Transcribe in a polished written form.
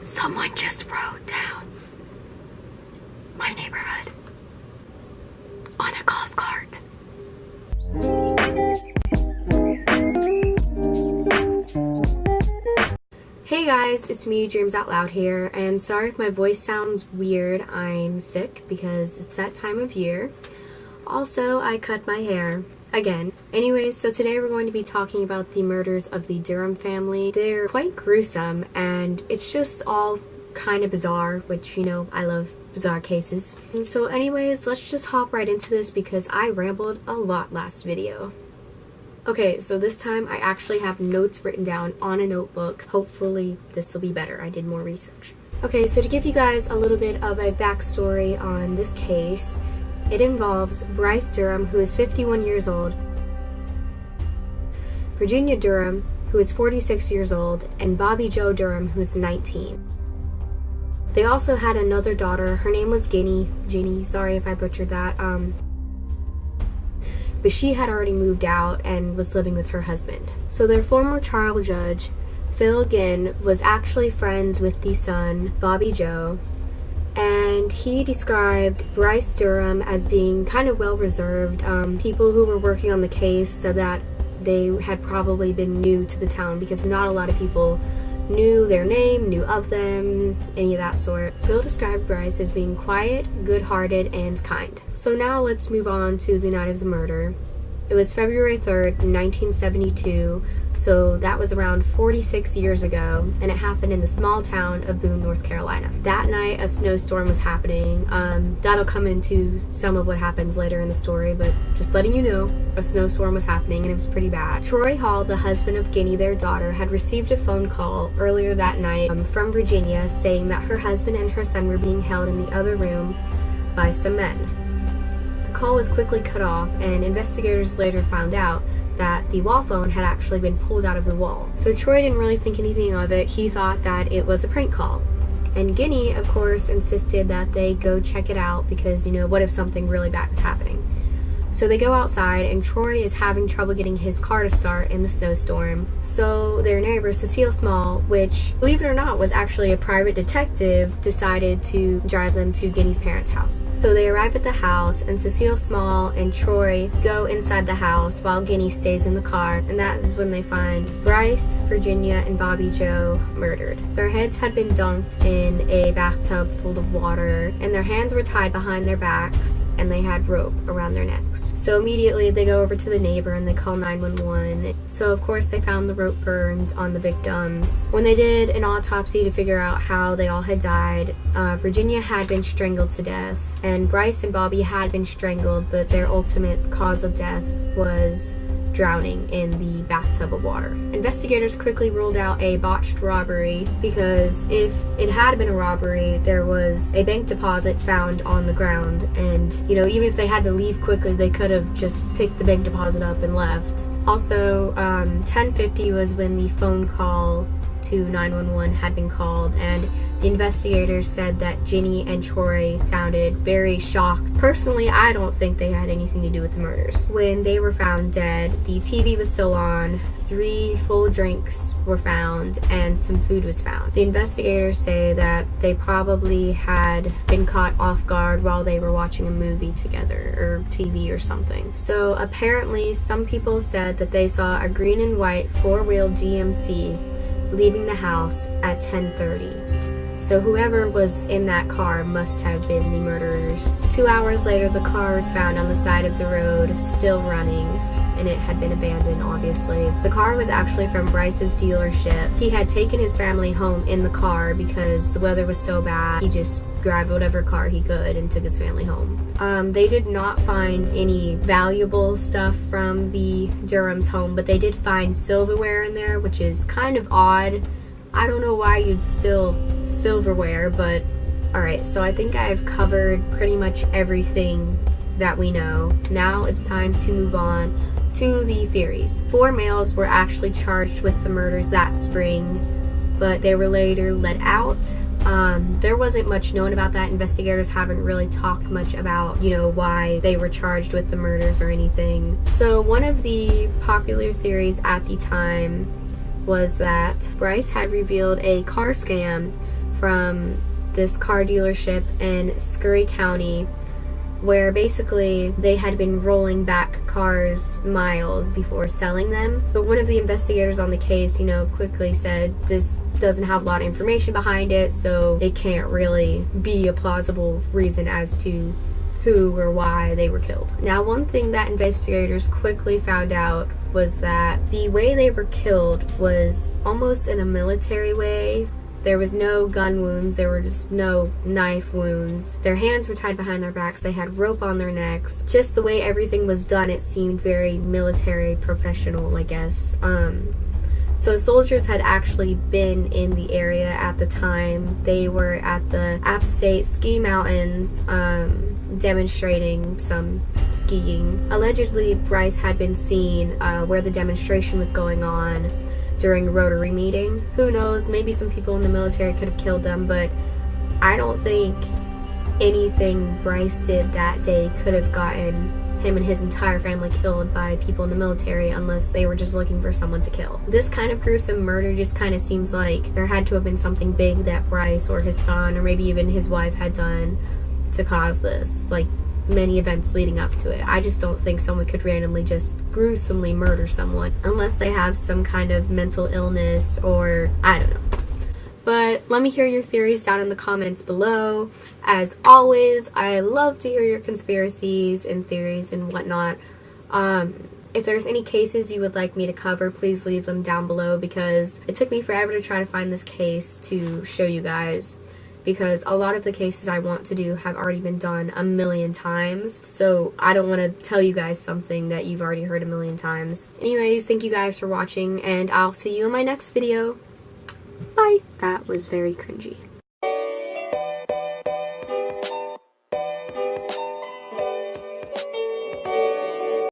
Someone just rode down my neighborhood on a golf cart. Hey guys, it's me, Dreams Out Loud here, and sorry if my voice sounds weird. I'm sick because it's that time of year. Also, I cut my hair again. Anyways, so today we're going to be talking about the murders of the Durham family. They're quite gruesome, and it's just all kind of bizarre, which, you know, I love bizarre cases. And so anyways, let's just hop right into this because I rambled a lot last video. Okay, so this time I actually have notes written down on a notebook. Hopefully this will be better. I did more research. Okay, so to give you guys a little bit of a backstory on this case, it involves Bryce Durham, who is 51 years old, Virginia Durham, who is 46 years old, and Bobby Jo Durham, who is 19. They also had another daughter. Her name was Ginny, sorry if I butchered that, but she had already moved out and was living with her husband. So their former trial judge, Phil Ginn, was actually friends with the son, Bobby Jo, and he described Bryce Durham as being kind of well reserved. People who were working on the case said that they had probably been new to the town because not a lot of people knew their name, knew of them, any of that sort. Phil described Bryce as being quiet, good-hearted, and kind. So now let's move on to the night of the murder. It was February 3rd, 1972, so that was around 46 years ago, and it happened in the small town of Boone, North Carolina. That night, a snowstorm was happening. That'll come into some of what happens later in the story, but just letting you know, a snowstorm was happening, and it was pretty bad. Troy Hall, the husband of Ginny, their daughter, had received a phone call earlier that night from Virginia saying that her husband and her son were being held in the other room by some men. The call was quickly cut off, and investigators later found out that the wall phone had actually been pulled out of the wall. So Troy didn't really think anything of it. He thought that it was a prank call. And Ginny, of course, insisted that they go check it out because, you know, what if something really bad was happening? So they go outside, and Troy is having trouble getting his car to start in the snowstorm. So their neighbor, Cecile Small, which, believe it or not, was actually a private detective, decided to drive them to Ginny's parents' house. So they arrive at the house, and Cecile Small and Troy go inside the house while Ginny stays in the car, and that is when they find Bryce, Virginia, and Bobby Jo murdered. Their heads had been dunked in a bathtub full of water, and their hands were tied behind their backs, and they had rope around their necks. So immediately they go over to the neighbor and they call 911. So of course they found the rope burns on the victims. When they did an autopsy to figure out how they all had died, Virginia had been strangled to death, and Bryce and Bobby had been strangled, but their ultimate cause of death was drowning in the bathtub of water. Investigators quickly ruled out a botched robbery because if it had been a robbery, there was a bank deposit found on the ground, and, you know, even if they had to leave quickly, they could have just picked the bank deposit up and left. Also, 10:50 was when the phone call to 911 had been called, and the investigators said that Ginny and Troy sounded very shocked. Personally, I don't think they had anything to do with the murders. When they were found dead, the TV was still on, 3 full drinks were found, and some food was found. The investigators say that they probably had been caught off guard while they were watching a movie together, or TV or something. So apparently, some people said that they saw a green and white 4-wheel GMC leaving the house at 10:30. So whoever was in that car must have been the murderers. 2 hours later, the car was found on the side of the road, still running, and it had been abandoned, obviously. The car was actually from Bryce's dealership. He had taken his family home in the car because the weather was so bad. He just grabbed whatever car he could and took his family home. They did not find any valuable stuff from the Durham's home, but they did find silverware in there, which is kind of odd. I don't know why you'd steal silverware, but alright, so I think I've covered pretty much everything that we know. Now it's time to move on to the theories. 4 males were actually charged with the murders that spring, but they were later let out. There wasn't much known about that. Investigators haven't really talked much about, you know, why they were charged with the murders or anything. So one of the popular theories at the time was that Bryce had revealed a car scam from this car dealership in Scurry County, where basically they had been rolling back cars miles before selling them. But one of the investigators on the case, quickly said this doesn't have a lot of information behind it, so it can't really be a plausible reason as to who or why they were killed. Now, one thing that investigators quickly found out was that the way they were killed was almost in a military way. There was no gun wounds, there were just no knife wounds. Their hands were tied behind their backs, they had rope on their necks. Just the way everything was done, it seemed very military professional, I guess. So soldiers had actually been in the area at the time. They were at the App State ski mountains, demonstrating some skiing. Allegedly, Bryce had been seen where the demonstration was going on during a Rotary meeting. Who knows, maybe some people in the military could have killed them, but I don't think anything Bryce did that day could have gotten him and his entire family killed by people in the military unless they were just looking for someone to kill. This kind of gruesome murder just kind of seems like there had to have been something big that Bryce or his son or maybe even his wife had done to cause this, like many events leading up to it. I just don't think someone could randomly just gruesomely murder someone unless they have some kind of mental illness or I don't know. But let me hear your theories down in the comments below. As always, I love to hear your conspiracies and theories and whatnot. If there's any cases you would like me to cover, please leave them down below, because it took me forever to try to find this case to show you guys, because a lot of the cases I want to do have already been done a million times, so I don't want to tell you guys something that you've already heard a million times. Anyways, thank you guys for watching, and I'll see you in my next video. Bye! That was very cringy.